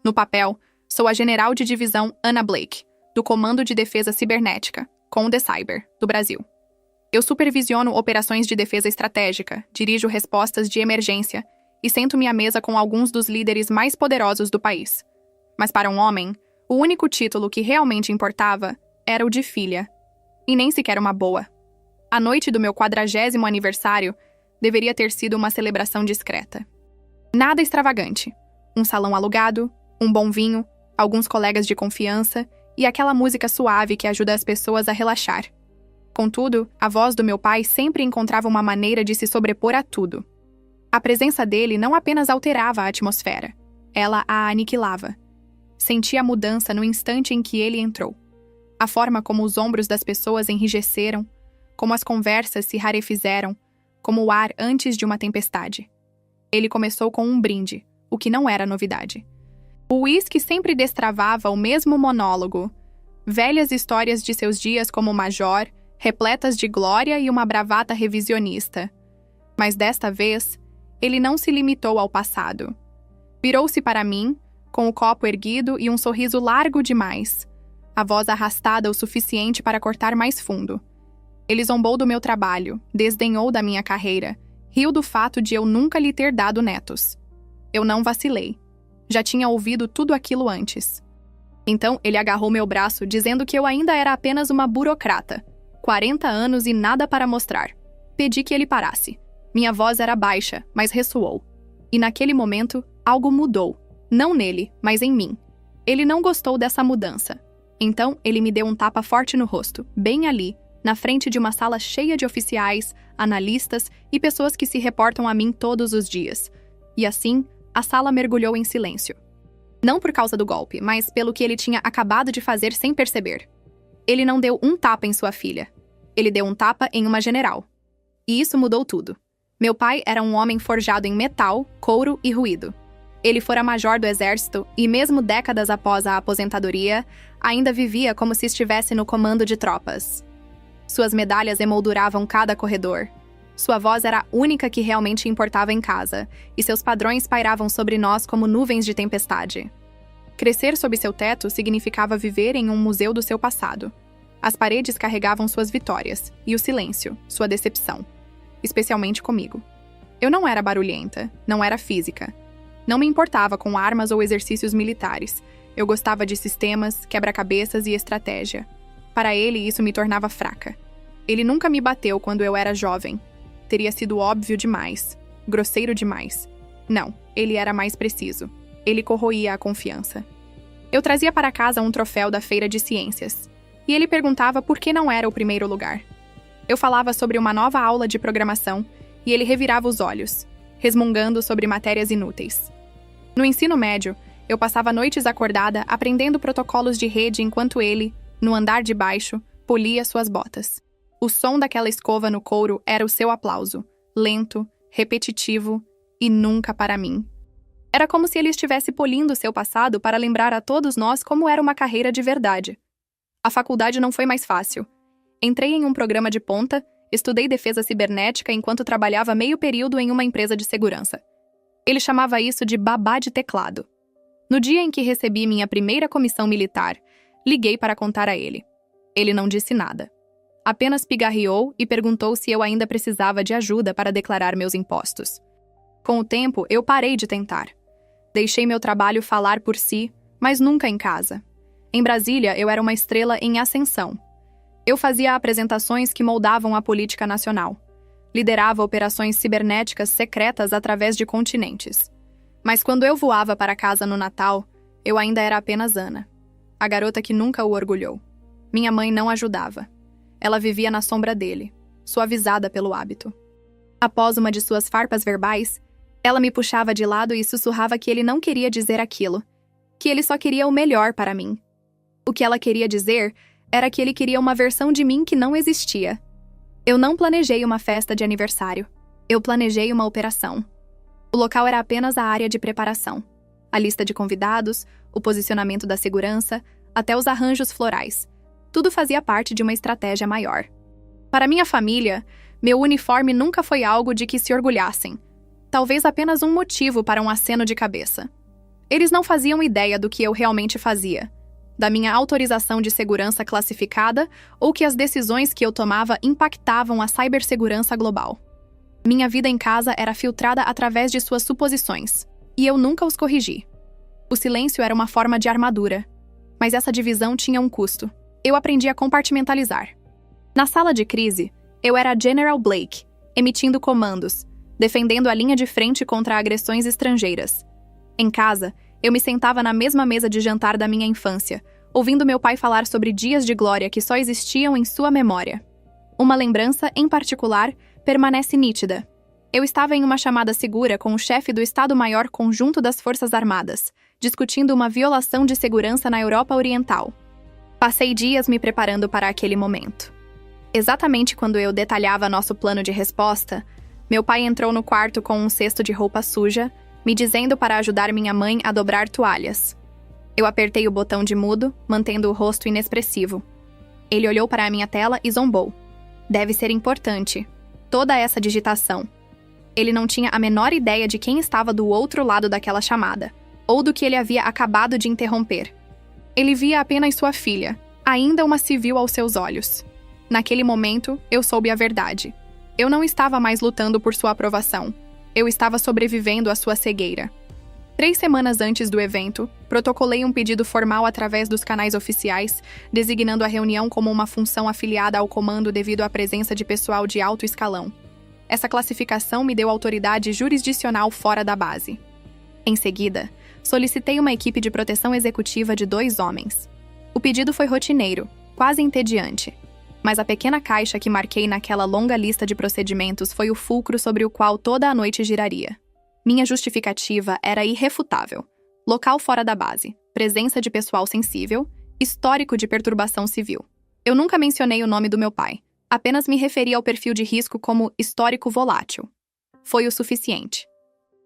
No papel, sou a general de divisão Anna Blake, do Comando de Defesa Cibernética, CONDECYBER, do Brasil. Eu supervisiono operações de defesa estratégica, dirijo respostas de emergência e sento-me à mesa com alguns dos líderes mais poderosos do país. Mas para um homem, o único título que realmente importava era o de filha. E nem sequer uma boa. A noite do meu 40º aniversário deveria ter sido uma celebração discreta. Nada extravagante. Um salão alugado, um bom vinho, alguns colegas de confiança e aquela música suave que ajuda as pessoas a relaxar. Contudo, a voz do meu pai sempre encontrava uma maneira de se sobrepor a tudo. A presença dele não apenas alterava a atmosfera, ela a aniquilava. Senti a mudança no instante em que ele entrou. A forma como os ombros das pessoas enrijeceram, como as conversas se rarefizeram, como o ar antes de uma tempestade. Ele começou com um brinde, o que não era novidade. O uísque sempre destravava o mesmo monólogo. Velhas histórias de seus dias como major, repletas de glória e uma bravata revisionista. Mas desta vez, ele não se limitou ao passado. Virou-se para mim, com o copo erguido e um sorriso largo demais, a voz arrastada o suficiente para cortar mais fundo. Ele zombou do meu trabalho, desdenhou da minha carreira, riu do fato de eu nunca lhe ter dado netos. Eu não vacilei. Já tinha ouvido tudo aquilo antes. Então ele agarrou meu braço, dizendo que eu ainda era apenas uma burocrata. 40 anos e nada para mostrar. Pedi que ele parasse. Minha voz era baixa, mas ressoou. E naquele momento, algo mudou. Não nele, mas em mim. Ele não gostou dessa mudança. Então, ele me deu um tapa forte no rosto, bem ali, na frente de uma sala cheia de oficiais, analistas e pessoas que se reportam a mim todos os dias. E assim, a sala mergulhou em silêncio. Não por causa do golpe, mas pelo que ele tinha acabado de fazer sem perceber. Ele não deu um tapa em sua filha. Ele deu um tapa em uma general. E isso mudou tudo. Meu pai era um homem forjado em metal, couro e ruído. Ele fora major do exército e, mesmo décadas após a aposentadoria, ainda vivia como se estivesse no comando de tropas. Suas medalhas emolduravam cada corredor. Sua voz era a única que realmente importava em casa, e seus padrões pairavam sobre nós como nuvens de tempestade. Crescer sob seu teto significava viver em um museu do seu passado. As paredes carregavam suas vitórias, e o silêncio, sua decepção. Especialmente comigo. Eu não era barulhenta, não era física. Não me importava com armas ou exercícios militares. Eu gostava de sistemas, quebra-cabeças e estratégia. Para ele, isso me tornava fraca. Ele nunca me bateu quando eu era jovem. Teria sido óbvio demais, grosseiro demais. Não, ele era mais preciso. Ele corroía a confiança. Eu trazia para casa um troféu da Feira de Ciências. E ele perguntava por que não era o primeiro lugar. Eu falava sobre uma nova aula de programação e ele revirava os olhos, resmungando sobre matérias inúteis. No ensino médio, eu passava noites acordada aprendendo protocolos de rede enquanto ele, no andar de baixo, polia suas botas. O som daquela escova no couro era o seu aplauso, lento, repetitivo e nunca para mim. Era como se ele estivesse polindo seu passado para lembrar a todos nós como era uma carreira de verdade. A faculdade não foi mais fácil. Entrei em um programa de ponta, estudei defesa cibernética enquanto trabalhava meio período em uma empresa de segurança. Ele chamava isso de babá de teclado. No dia em que recebi minha primeira comissão militar, liguei para contar a ele. Ele não disse nada. Apenas pigarreou e perguntou se eu ainda precisava de ajuda para declarar meus impostos. Com o tempo, eu parei de tentar. Deixei meu trabalho falar por si, mas nunca em casa. Em Brasília, eu era uma estrela em ascensão. Eu fazia apresentações que moldavam a política nacional. Liderava operações cibernéticas secretas através de continentes. Mas quando eu voava para casa no Natal, eu ainda era apenas Ana, a garota que nunca o orgulhou. Minha mãe não ajudava. Ela vivia na sombra dele, suavizada pelo hábito. Após uma de suas farpas verbais, ela me puxava de lado e sussurrava que ele não queria dizer aquilo, que ele só queria o melhor para mim. O que ela queria dizer era que ele queria uma versão de mim que não existia. Eu não planejei uma festa de aniversário. Eu planejei uma operação. O local era apenas a área de preparação. A lista de convidados, o posicionamento da segurança, até os arranjos florais. Tudo fazia parte de uma estratégia maior. Para minha família, meu uniforme nunca foi algo de que se orgulhassem. Talvez apenas um motivo para um aceno de cabeça. Eles não faziam ideia do que eu realmente fazia, da minha autorização de segurança classificada ou que as decisões que eu tomava impactavam a cibersegurança global. Minha vida em casa era filtrada através de suas suposições, e eu nunca os corrigi. O silêncio era uma forma de armadura, mas essa divisão tinha um custo. Eu aprendi a compartimentalizar. Na sala de crise, eu era General Blake, emitindo comandos, defendendo a linha de frente contra agressões estrangeiras. Em casa, eu me sentava na mesma mesa de jantar da minha infância, ouvindo meu pai falar sobre dias de glória que só existiam em sua memória. Uma lembrança, em particular, permanece nítida. Eu estava em uma chamada segura com o chefe do Estado-Maior Conjunto das Forças Armadas, discutindo uma violação de segurança na Europa Oriental. Passei dias me preparando para aquele momento. Exatamente quando eu detalhava nosso plano de resposta, meu pai entrou no quarto com um cesto de roupa suja, me dizendo para ajudar minha mãe a dobrar toalhas. Eu apertei o botão de mudo, mantendo o rosto inexpressivo. Ele olhou para a minha tela e zombou. Deve ser importante. Toda essa digitação. Ele não tinha a menor ideia de quem estava do outro lado daquela chamada, ou do que ele havia acabado de interromper. Ele via apenas sua filha, ainda uma civil aos seus olhos. Naquele momento, eu soube a verdade. Eu não estava mais lutando por sua aprovação. Eu estava sobrevivendo à sua cegueira. 3 semanas antes do evento, protocolei um pedido formal através dos canais oficiais, designando a reunião como uma função afiliada ao comando devido à presença de pessoal de alto escalão. Essa classificação me deu autoridade jurisdicional fora da base. Em seguida, solicitei uma equipe de proteção executiva de 2 homens. O pedido foi rotineiro, quase entediante. Mas a pequena caixa que marquei naquela longa lista de procedimentos foi o fulcro sobre o qual toda a noite giraria. Minha justificativa era irrefutável. Local fora da base, presença de pessoal sensível, histórico de perturbação civil. Eu nunca mencionei o nome do meu pai, apenas me referi ao perfil de risco como histórico volátil. Foi o suficiente.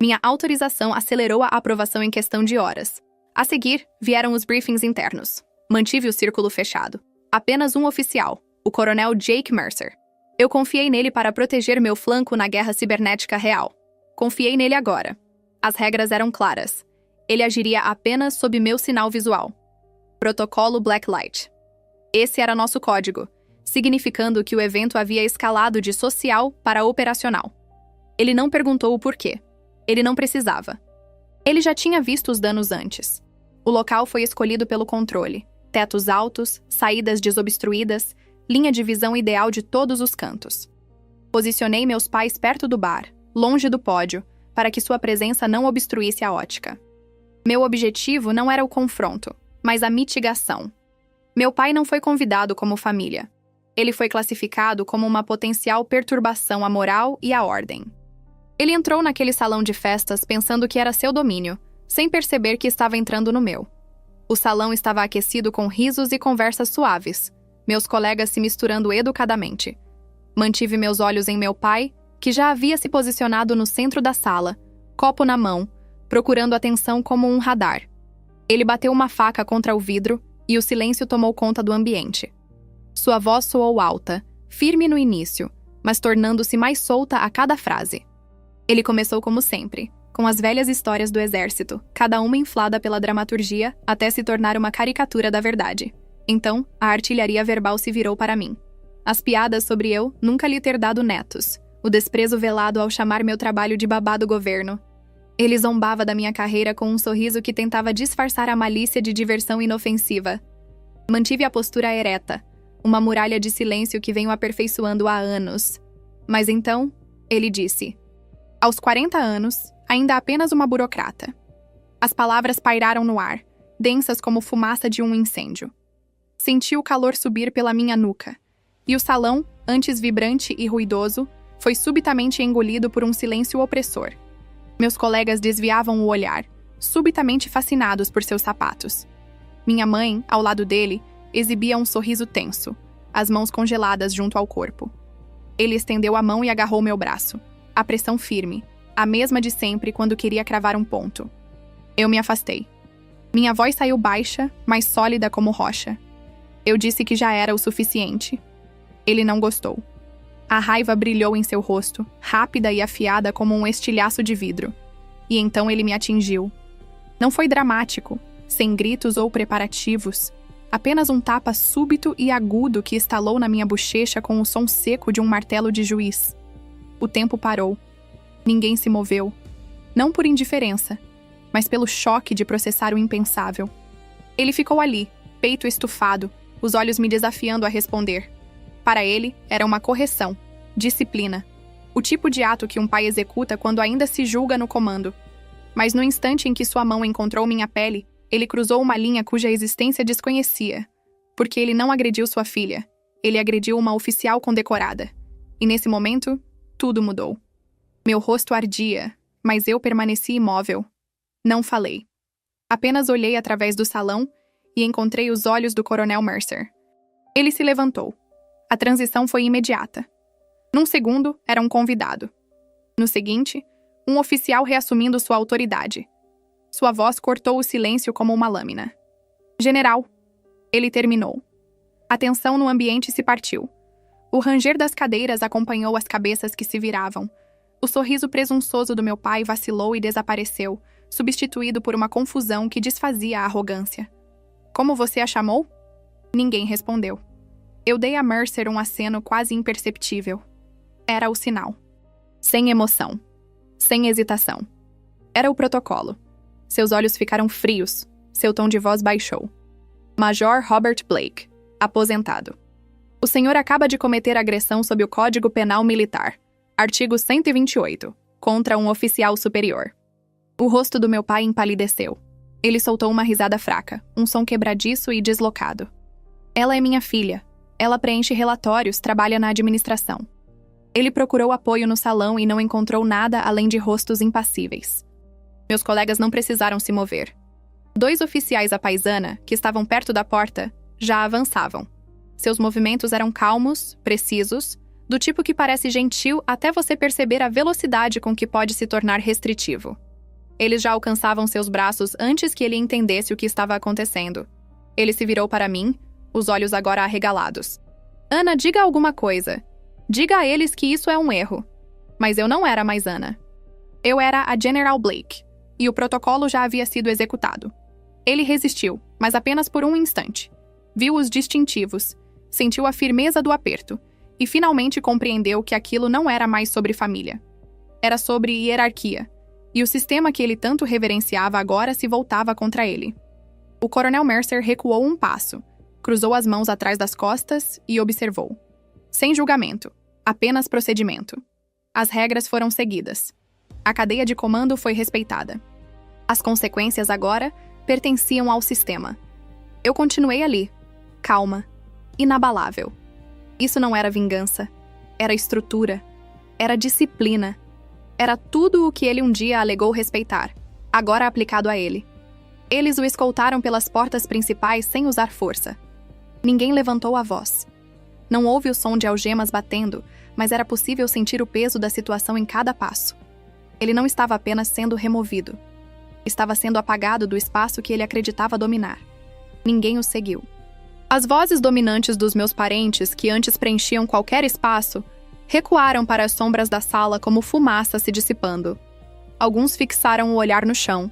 Minha autorização acelerou a aprovação em questão de horas. A seguir, vieram os briefings internos. Mantive o círculo fechado. Apenas um oficial, o coronel Jake Mercer. Eu confiei nele para proteger meu flanco na guerra cibernética real. Confiei nele agora. As regras eram claras. Ele agiria apenas sob meu sinal visual. Protocolo Blacklight. Esse era nosso código, significando que o evento havia escalado de social para operacional. Ele não perguntou o porquê. Ele não precisava. Ele já tinha visto os danos antes. O local foi escolhido pelo controle. Tetos altos, saídas desobstruídas, linha de visão ideal de todos os cantos. Posicionei meus pais perto do bar, longe do pódio, para que sua presença não obstruísse a ótica. Meu objetivo não era o confronto, mas a mitigação. Meu pai não foi convidado como família. Ele foi classificado como uma potencial perturbação à moral e à ordem. Ele entrou naquele salão de festas pensando que era seu domínio, sem perceber que estava entrando no meu. O salão estava aquecido com risos e conversas suaves, meus colegas se misturando educadamente. Mantive meus olhos em meu pai, que já havia se posicionado no centro da sala, copo na mão, procurando atenção como um radar. Ele bateu uma faca contra o vidro e o silêncio tomou conta do ambiente. Sua voz soou alta, firme no início, mas tornando-se mais solta a cada frase. Ele começou como sempre, com as velhas histórias do exército, cada uma inflada pela dramaturgia até se tornar uma caricatura da verdade. Então, a artilharia verbal se virou para mim. As piadas sobre eu nunca lhe ter dado netos, o desprezo velado ao chamar meu trabalho de babá do governo. Ele zombava da minha carreira com um sorriso que tentava disfarçar a malícia de diversão inofensiva. Mantive a postura ereta, uma muralha de silêncio que venho aperfeiçoando há anos. Mas então, ele disse: aos 40 anos, ainda apenas uma burocrata. As palavras pairaram no ar, densas como fumaça de um incêndio. Senti o calor subir pela minha nuca, e o salão, antes vibrante e ruidoso, foi subitamente engolido por um silêncio opressor. Meus colegas desviavam o olhar, subitamente fascinados por seus sapatos. Minha mãe, ao lado dele, exibia um sorriso tenso, as mãos congeladas junto ao corpo. Ele estendeu a mão e agarrou meu braço. A pressão firme, a mesma de sempre quando queria cravar um ponto. Eu me afastei. Minha voz saiu baixa, mas sólida como rocha. Eu disse que já era o suficiente. Ele não gostou. A raiva brilhou em seu rosto, rápida e afiada como um estilhaço de vidro. E então ele me atingiu. Não foi dramático, sem gritos ou preparativos, apenas um tapa súbito e agudo que estalou na minha bochecha com o som seco de um martelo de juiz. O tempo parou. Ninguém se moveu. Não por indiferença, mas pelo choque de processar o impensável. Ele ficou ali, peito estufado, os olhos me desafiando a responder. Para ele, era uma correção, disciplina, o tipo de ato que um pai executa quando ainda se julga no comando. Mas no instante em que sua mão encontrou minha pele, ele cruzou uma linha cuja existência desconhecia. Porque ele não agrediu sua filha, ele agrediu uma oficial condecorada. E nesse momento, tudo mudou. Meu rosto ardia, mas eu permaneci imóvel. Não falei. Apenas olhei através do salão e encontrei os olhos do Coronel Mercer. Ele se levantou. A transição foi imediata. Num segundo, era um convidado. No seguinte, um oficial reassumindo sua autoridade. Sua voz cortou o silêncio como uma lâmina. General, ele terminou. A tensão no ambiente se partiu. O ranger das cadeiras acompanhou as cabeças que se viravam. O sorriso presunçoso do meu pai vacilou e desapareceu, substituído por uma confusão que desfazia a arrogância. Como você a chamou? Ninguém respondeu. Eu dei a Mercer um aceno quase imperceptível. Era o sinal. Sem emoção. Sem hesitação. Era o protocolo. Seus olhos ficaram frios. Seu tom de voz baixou. Major Robert Blake, aposentado. O senhor acaba de cometer agressão sob o Código Penal Militar, artigo 128, contra um oficial superior. O rosto do meu pai empalideceu. Ele soltou uma risada fraca, um som quebradiço e deslocado. Ela é minha filha. Ela preenche relatórios, trabalha na administração. Ele procurou apoio no salão e não encontrou nada além de rostos impassíveis. Meus colegas não precisaram se mover. 2 oficiais à paisana, que estavam perto da porta, já avançavam. Seus movimentos eram calmos, precisos, do tipo que parece gentil até você perceber a velocidade com que pode se tornar restritivo. Eles já alcançavam seus braços antes que ele entendesse o que estava acontecendo. Ele se virou para mim, os olhos agora arregalados. Ana, diga alguma coisa. Diga a eles que isso é um erro. Mas eu não era mais Ana. Eu era a General Blake, e o protocolo já havia sido executado. Ele resistiu, mas apenas por um instante. Viu os distintivos, sentiu a firmeza do aperto, e finalmente compreendeu que aquilo não era mais sobre família. Era sobre hierarquia, e o sistema que ele tanto reverenciava agora se voltava contra ele. O Coronel Mercer recuou um passo, cruzou as mãos atrás das costas e observou. Sem julgamento, apenas procedimento. As regras foram seguidas. A cadeia de comando foi respeitada. As consequências agora pertenciam ao sistema. Eu continuei ali, calma, inabalável. Isso não era vingança, era estrutura, era disciplina. Era tudo o que ele um dia alegou respeitar, agora aplicado a ele. Eles o escoltaram pelas portas principais sem usar força. Ninguém levantou a voz. Não houve o som de algemas batendo, mas era possível sentir o peso da situação em cada passo. Ele não estava apenas sendo removido. Estava sendo apagado do espaço que ele acreditava dominar. Ninguém o seguiu. As vozes dominantes dos meus parentes, que antes preenchiam qualquer espaço, recuaram para as sombras da sala como fumaça se dissipando. Alguns fixaram o olhar no chão.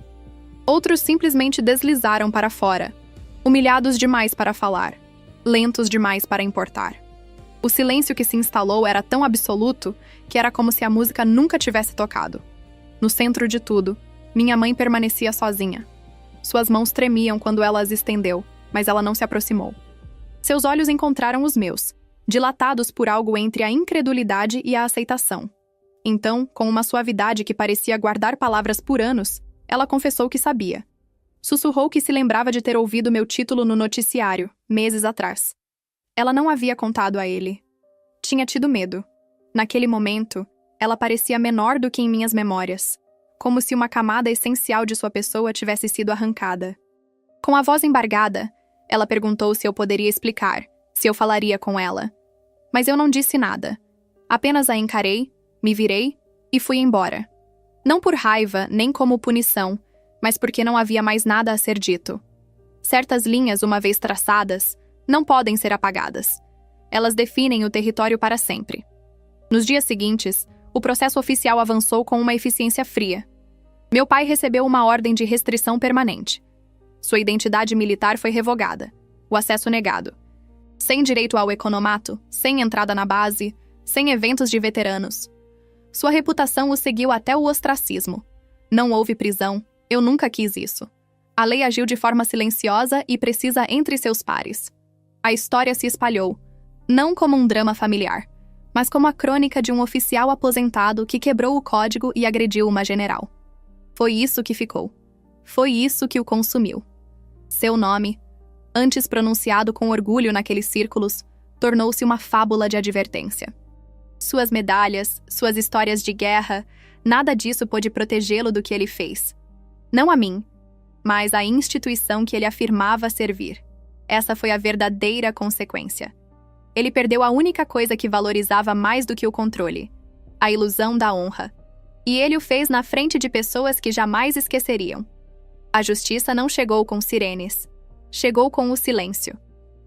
Outros simplesmente deslizaram para fora, humilhados demais para falar, lentos demais para importar. O silêncio que se instalou era tão absoluto que era como se a música nunca tivesse tocado. No centro de tudo, minha mãe permanecia sozinha. Suas mãos tremiam quando ela as estendeu, mas ela não se aproximou. Seus olhos encontraram os meus, dilatados por algo entre a incredulidade e a aceitação. Então, com uma suavidade que parecia guardar palavras por anos, ela confessou que sabia. Sussurrou que se lembrava de ter ouvido meu título no noticiário, meses atrás. Ela não havia contado a ele. Tinha tido medo. Naquele momento, ela parecia menor do que em minhas memórias, como se uma camada essencial de sua pessoa tivesse sido arrancada. Com a voz embargada, ela perguntou se eu poderia explicar, se eu falaria com ela. Mas eu não disse nada. Apenas a encarei, me virei e fui embora. Não por raiva, nem como punição, mas porque não havia mais nada a ser dito. Certas linhas, uma vez traçadas, não podem ser apagadas. Elas definem o território para sempre. Nos dias seguintes, o processo oficial avançou com uma eficiência fria. Meu pai recebeu uma ordem de restrição permanente. Sua identidade militar foi revogada, o acesso negado. Sem direito ao economato, sem entrada na base, sem eventos de veteranos. Sua reputação o seguiu até o ostracismo. Não houve prisão, eu nunca quis isso. A lei agiu de forma silenciosa e precisa entre seus pares. A história se espalhou, não como um drama familiar, mas como a crônica de um oficial aposentado que quebrou o código e agrediu uma general. Foi isso que ficou. Foi isso que o consumiu. Seu nome, antes pronunciado com orgulho naqueles círculos, tornou-se uma fábula de advertência. Suas medalhas, suas histórias de guerra, nada disso pôde protegê-lo do que ele fez. Não a mim, mas a instituição que ele afirmava servir. Essa foi a verdadeira consequência. Ele perdeu a única coisa que valorizava mais do que o controle, a ilusão da honra. E ele o fez na frente de pessoas que jamais esqueceriam. A justiça não chegou com sirenes. Chegou com o silêncio.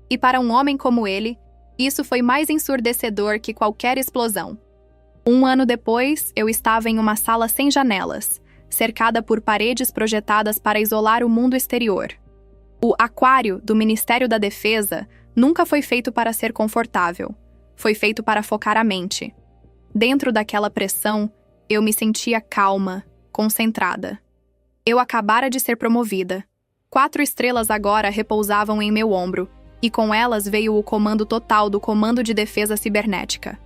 E para um homem como ele, isso foi mais ensurdecedor que qualquer explosão. 1 ano depois, eu estava em uma sala sem janelas, cercada por paredes projetadas para isolar o mundo exterior. O aquário do Ministério da Defesa nunca foi feito para ser confortável. Foi feito para focar a mente. Dentro daquela pressão, eu me sentia calma, concentrada. Eu acabara de ser promovida. 4 estrelas agora repousavam em meu ombro, e com elas veio o comando total do Comando de Defesa Cibernética.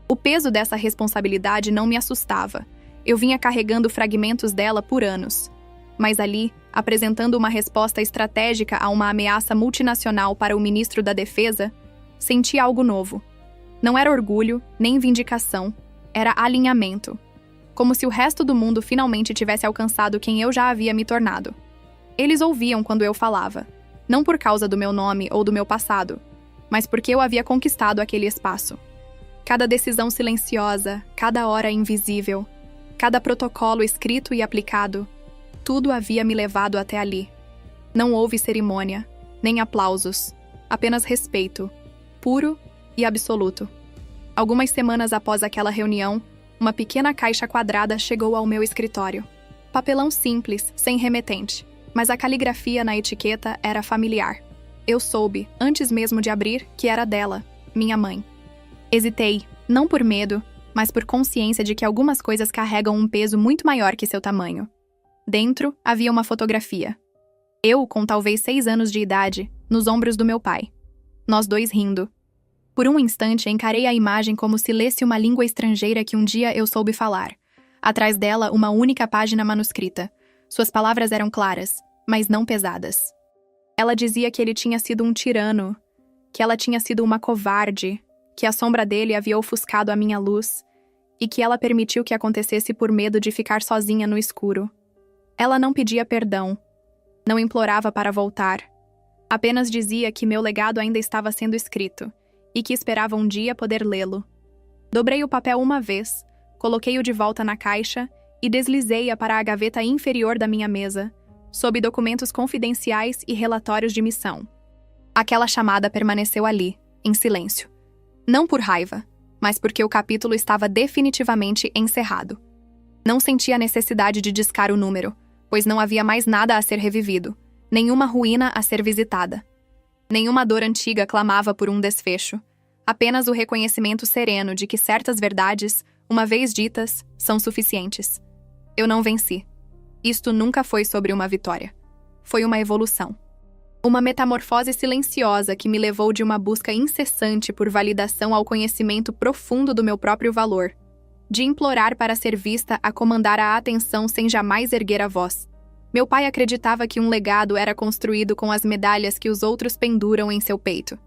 O peso dessa responsabilidade não me assustava. Eu vinha carregando fragmentos dela por anos. Mas ali, apresentando uma resposta estratégica a uma ameaça multinacional para o ministro da Defesa, senti algo novo. Não era orgulho, nem vindicação, era alinhamento. Como se o resto do mundo finalmente tivesse alcançado quem eu já havia me tornado. Eles ouviam quando eu falava, não por causa do meu nome ou do meu passado, mas porque eu havia conquistado aquele espaço. Cada decisão silenciosa, cada hora invisível, cada protocolo escrito e aplicado, tudo havia me levado até ali. Não houve cerimônia, nem aplausos, apenas respeito, puro e absoluto. Algumas semanas após aquela reunião, uma pequena caixa quadrada chegou ao meu escritório. Papelão simples, sem remetente, mas a caligrafia na etiqueta era familiar. Eu soube, antes mesmo de abrir, que era dela, minha mãe. Hesitei, não por medo, mas por consciência de que algumas coisas carregam um peso muito maior que seu tamanho. Dentro havia uma fotografia. Eu, com talvez 6 anos de idade, nos ombros do meu pai. Nós dois rindo. Por um instante, encarei a imagem como se lesse uma língua estrangeira que um dia eu soube falar. Atrás dela, uma única página manuscrita. Suas palavras eram claras, mas não pesadas. Ela dizia que ele tinha sido um tirano, que ela tinha sido uma covarde, que a sombra dele havia ofuscado a minha luz e que ela permitiu que acontecesse por medo de ficar sozinha no escuro. Ela não pedia perdão, não implorava para voltar. Apenas dizia que meu legado ainda estava sendo escrito e que esperava um dia poder lê-lo. Dobrei o papel uma vez, coloquei-o de volta na caixa e deslizei-a para a gaveta inferior da minha mesa, sob documentos confidenciais e relatórios de missão. Aquela chamada permaneceu ali, em silêncio. Não por raiva, mas porque o capítulo estava definitivamente encerrado. Não senti a necessidade de discar o número, pois não havia mais nada a ser revivido, nenhuma ruína a ser visitada. Nenhuma dor antiga clamava por um desfecho, apenas o reconhecimento sereno de que certas verdades, uma vez ditas, são suficientes. Eu não venci. Isto nunca foi sobre uma vitória. Foi uma evolução. Uma metamorfose silenciosa que me levou de uma busca incessante por validação ao conhecimento profundo do meu próprio valor, de implorar para ser vista a comandar a atenção sem jamais erguer a voz. Meu pai acreditava que um legado era construído com as medalhas que os outros penduram em seu peito.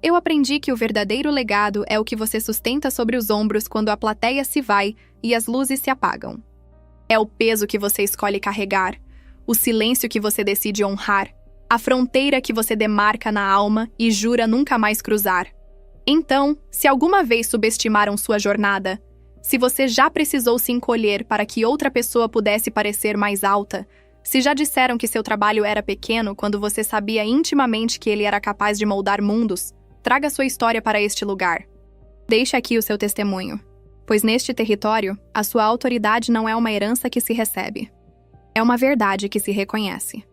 Eu aprendi que o verdadeiro legado é o que você sustenta sobre os ombros quando a plateia se vai e as luzes se apagam. É o peso que você escolhe carregar, o silêncio que você decide honrar, a fronteira que você demarca na alma e jura nunca mais cruzar. Então, se alguma vez subestimaram sua jornada, se você já precisou se encolher para que outra pessoa pudesse parecer mais alta, se já disseram que seu trabalho era pequeno quando você sabia intimamente que ele era capaz de moldar mundos, traga sua história para este lugar. Deixe aqui o seu testemunho, pois neste território, a sua autoridade não é uma herança que se recebe. É uma verdade que se reconhece.